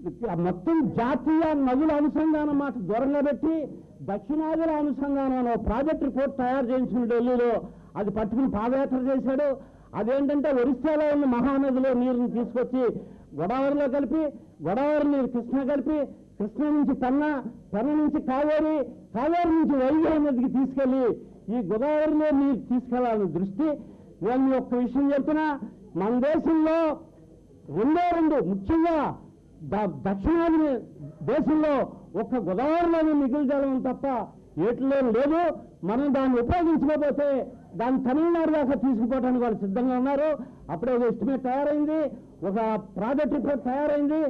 మొత్తం జాతీయ నదుల అనుసంధానం మాట దూరంగా పెట్టి దక్షిణాదుల అనుసంధానం ప్రాజెక్ట్ రిపోర్ట్ తయారు చేయించిన ఢిల్లీలో అది పట్టుకుని పాదయాత్ర చేశాడు. అదేంటంటే ఒరిస్సాలో ఉన్న మహానదిలో నీరుని తీసుకొచ్చి గోదావరిలో కలిపి, గోదావరి నీరు కృష్ణ కలిపి, కృష్ణ నుంచి పెన్న, పెన్న నుంచి కావేరి, కావేరి నుంచి వైగై నదికి తీసుకెళ్లి ఈ గోదావరిలో నీరు తీసుకెళ్లాలని దృష్టి. నేను ఒక్క విషయం చెప్తున్నా, మన దేశంలో రెండు ముఖ్యంగా దక్షిణాది దేశంలో ఒక్క గోదావరిలోని మిగులు జలం తప్ప ఏట్లో లేదు. మనం దాన్ని ఉపయోగించకపోతే దాన్ని తమిళనాడు దాకా తీసుకుపోవడానికి వాళ్ళు సిద్ధంగా ఉన్నారు. అప్పుడే ఒక ఎస్టిమేట్ తయారైంది, ఒక ప్రాజెక్ట్ రిపోర్ట్ తయారైంది,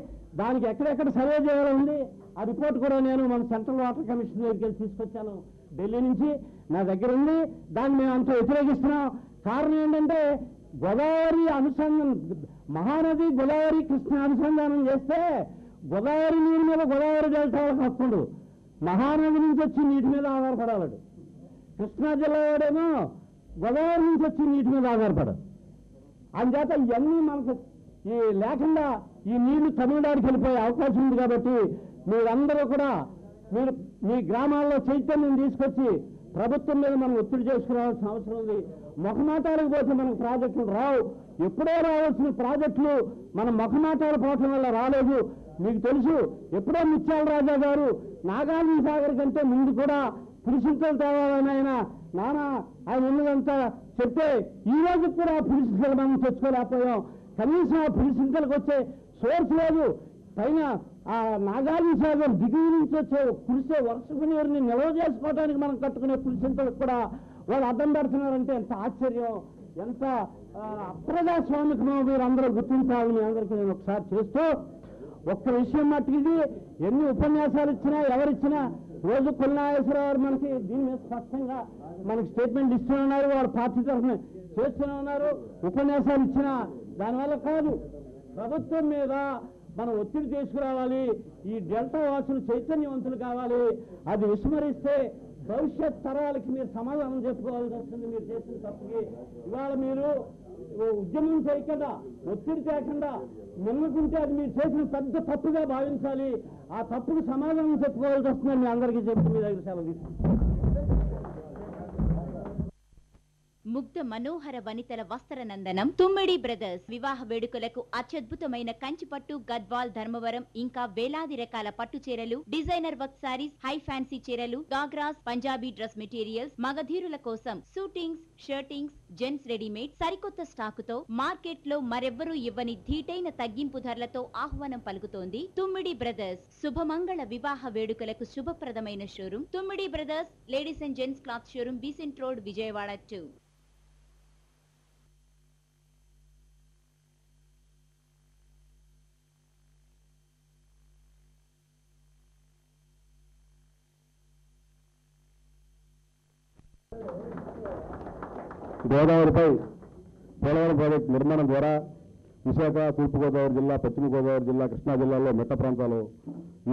దానికి ఎక్కడెక్కడ సర్వే చేయాలని ఉంది. ఆ రిపోర్ట్ కూడా నేను మన సెంట్రల్ వాటర్ కమిషన్ దగ్గరికి వెళ్ళి తీసుకొచ్చాను ఢిల్లీ నుంచి, నా దగ్గర ఉంది. దాన్ని మేము అంతా వ్యతిరేకిస్తున్నాం. కారణం ఏంటంటే గోదావరి అనుసంధానం, మహానది గోదావరి కృష్ణ అనుసంధానం చేస్తే గోదావరి నీరు మీద గోదావరి డెల్టాలకు హక్కుండు, మహానది నుంచి వచ్చి నీటి మీద ఆధారపడాలడు. కృష్ణా జిల్లా వాడేమో గోదావరి నుంచి వచ్చి నీటి మీద ఆధారపడదు. అందుచేత ఇవన్నీ మనకు ఈ లేకుండా ఈ నీళ్లు తమిళనాడుకి వెళ్ళిపోయే అవకాశం ఉంది. కాబట్టి మీరందరూ కూడా మీరు మీ గ్రామాల్లో చైతన్యం తీసుకొచ్చి ప్రభుత్వం మీద మనం ఒత్తిడి చేసుకురావాల్సిన అవసరం ఉంది. మొహమాటాలకు పోతే మనకు ప్రాజెక్టులు రావు. ఎప్పుడో రావాల్సిన ప్రాజెక్టులు మనం మొహమాటాలు పోవటం వల్ల రాలేదు. మీకు తెలుసు, ఎప్పుడో ముత్యాల రాజా గారు నాగార్జున సాగర్ కంటే ముందు కూడా పులిసింతలు తేవాలని ఆయన ఉన్నదంతా చెప్తే ఈ రోజు కూడా పులిసింతలు మనం తెచ్చుకోలేకపోయాం. కనీసం ఆ పులిసింతలకు వచ్చే సోర్స్ లేదు. పైన ఆ నాగార్జున సాగర్ దిగువ నుంచి వచ్చే కురిసే వర్షపు నీరుని నిల్వ చేసుకోవడానికి మనం కట్టుకునే పులిసింతలకు కూడా వాళ్ళు అడ్డం పెడుతున్నారంటే ఎంత ఆశ్చర్యం, ఎంత అప్రజాస్వామికమో మీరు అందరూ గుర్తించాలని అందరికీ నేను ఒకసారి చేస్తూ, ఒక్క విషయం మట్టుకు ఇది ఎన్ని ఉపన్యాసాలు ఇచ్చినా ఎవరిచ్చినా రోజు కొల్లాయేశ్వరరావు మనకి దీని మీద స్పష్టంగా మనకి స్టేట్మెంట్ ఇస్తూనే ఉన్నారు, వాళ్ళ పార్టీ తరఫున చేస్తూనే ఉన్నారు. ఉపన్యాసాలు ఇచ్చినా దానివల్ల కాదు, ప్రభుత్వం మీద మనం ఒత్తిడి తీసుకురావాలి. ఈ డెల్టా వాసులు చైతన్యవంతులు కావాలి. అది విస్మరిస్తే భవిష్యత్ తరాలకి మీరు సమాధానం చెప్పుకోవాల్సి వస్తుంది. మీరు చేసిన తప్పుకి ఇవాళ మీరు ఉద్యమం చేయకుండా, ఒత్తిడి చేయకుండా నిన్నకుంటే అది మీరు చేసిన పెద్ద తప్పుగా భావించాలి. ఆ తప్పుకు సమాధానం చెప్పుకోవాల్సి వస్తుందని మీ అందరికీ చెప్పి మీ దగ్గర సెలవు తీసుకుంటాం. ముగ్ధ మనోహర వనితల వస్త్రనందనం తుమ్మిడి బ్రదర్స్ వివాహ వేడుకలకు అత్యద్భుతమైన కంచిపట్టు, గద్వాల్, ధర్మవరం ఇంకా వేలాది రకాల పట్టు చీరలు, designer work saris, high fancy చీరలు, గాగ్రాస్, పంజాబీ డ్రెస్ మెటీరియల్స్, మగధీరుల కోసం షూటింగ్స్, షర్టింగ్స్, జెంట్స్ రెడీమేడ్ సరికొత్త స్టాకుతో మార్కెట్ లో మరెవ్వరూ ఇవ్వని ధీటైన తగ్గింపు ధరలతో ఆహ్వానం పలుకుతోంది తుమ్మిడి బ్రదర్స్. శుభమంగళ వివాహ వేడుకలకు శుభప్రదమైన showroom Tummidi brothers ladies and gents cloth showroom, Besant road, Vijayawada 2. గోదావరిపై పోలవరం ప్రాజెక్టు నిర్మాణం ద్వారా విశాఖ, తూర్పుగోదావరి జిల్లా, పశ్చిమ గోదావరి జిల్లా, కృష్ణా జిల్లాలో మెట్ట ప్రాంతాల్లో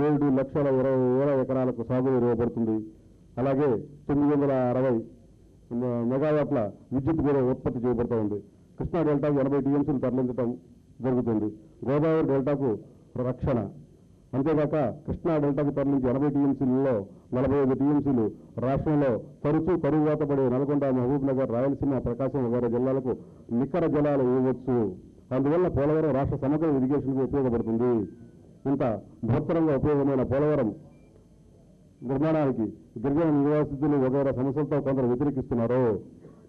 7,20,000 ఎకరాలకు సాగు ఇవ్వబడుతుంది. అలాగే 960 మెగావాట్ల విద్యుత్ కూడా ఉత్పత్తి చేయబడుతూ ఉంది. కృష్ణా డెల్టాకు 80 టీఎంసీలు తరలించడం జరుగుతుంది. గోదావరి డెల్టాకు రక్షణ. అంతేకాక కృష్ణా డెల్టాకు తరలించి 80 టీఎంసీలలో 45 టీఎంసీలు రాష్ట్రంలో తరచూ కరువువాత పడే నల్గొండ, మహబూబ్ నగర్, రాయలసీమ, ప్రకాశం వగైరా జిల్లాలకు నికర జలాలు ఇవ్వవచ్చు. అందువల్ల పోలవరం రాష్ట్ర సమగ్ర ఇరిగేషన్కు ఉపయోగపడుతుంది. ఇంత బృహత్తరంగా ఉపయోగమైన పోలవరం నిర్మాణానికి గిరిజన నివాసితులు వగైరా సమస్యలతో కొందరు వ్యతిరేకిస్తున్నారు.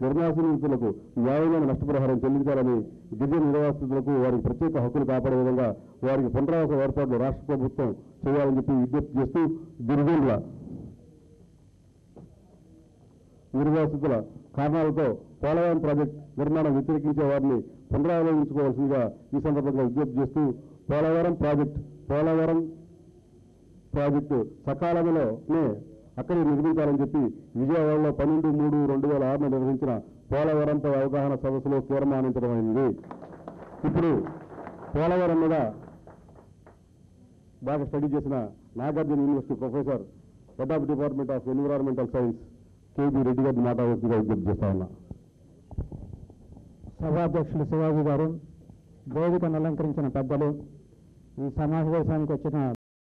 నిర్వాసితులకు న్యాయమైన నష్టపరిహారం చెల్లించాలని, గిరిజన నిర్వాసితులకు వారికి ప్రత్యేక హక్కులు కాపాడే విధంగా వారికి పునరావాస ఏర్పాట్లు రాష్ట్ర ప్రభుత్వం చేయాలని చెప్పి విజ్ఞప్తి చేస్తూ గిరిజనుల నిర్వాసితుల కారణాలతో పోలవరం ప్రాజెక్టు నిర్మాణం వ్యతిరేకించే వారిని పునరాలోచించుకోవాల్సిందిగా ఈ సందర్భంగా విజ్ఞప్తి చేస్తూ పోలవరం ప్రాజెక్టు సకాలంలోనే అక్కడే నిర్మించాలని చెప్పి విజయవాడలో 12/3/2006 నిర్వహించిన పోలవరంపై అవగాహన సదస్సులో తీర్మానించడమైంది. ఇప్పుడు పోలవరం మీద బాగా స్టడీ చేసిన Nagarjuna university professor, head of department of environmental science KB Reddy గారిని మాట్లాడాల్సిందిగా విజ్ఞప్తి చేస్తా ఉన్నా. సభాధ్యక్షులు శివాజీ గారు, వేదికను అలంకరించిన పెద్దలు, ఈ సమావేశానికి వచ్చిన